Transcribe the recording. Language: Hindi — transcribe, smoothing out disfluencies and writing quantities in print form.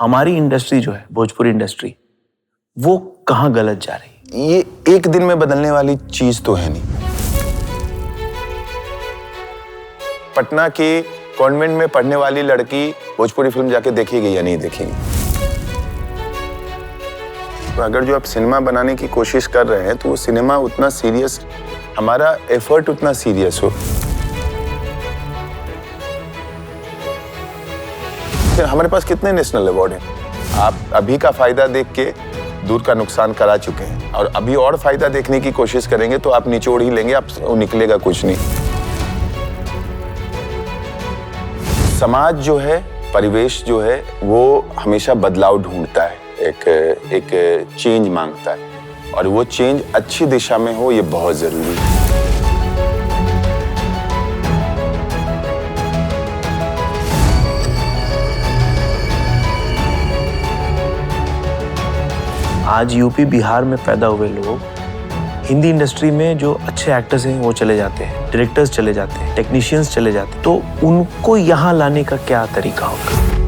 हमारी इंडस्ट्री जो है, भोजपुरी इंडस्ट्री, वो कहाँ गलत जा रही है? ये एक दिन में बदलने वाली चीज तो है नहीं। पटना की कॉन्वेंट में पढ़ने वाली लड़की भोजपुरी फिल्म जाके देखेगी या नहीं देखेगी? तो अगर जो आप सिनेमा बनाने की कोशिश कर रहे हैं तो वो सिनेमा उतना सीरियस, हमारा एफर्ट उतना सीरियस हो। हमारे पास कितने नेशनल अवार्ड हैं? आप अभी का फायदा देख के दूर का नुकसान करा चुके हैं और अभी और फायदा देखने की कोशिश करेंगे तो आप निचोड़ ही लेंगे, आप निकलेगा कुछ नहीं। समाज जो है, परिवेश जो है, वो हमेशा बदलाव ढूंढता है, एक चेंज मांगता है और वो चेंज अच्छी दिशा में हो, ये बहुत जरूरी है। आज यूपी बिहार में पैदा हुए लोग हिंदी इंडस्ट्री में जो अच्छे एक्टर्स हैं वो चले जाते हैं, डायरेक्टर्स चले जाते हैं, टेक्नीशियंस चले जाते हैं, तो उनको यहाँ लाने का क्या तरीका होगा?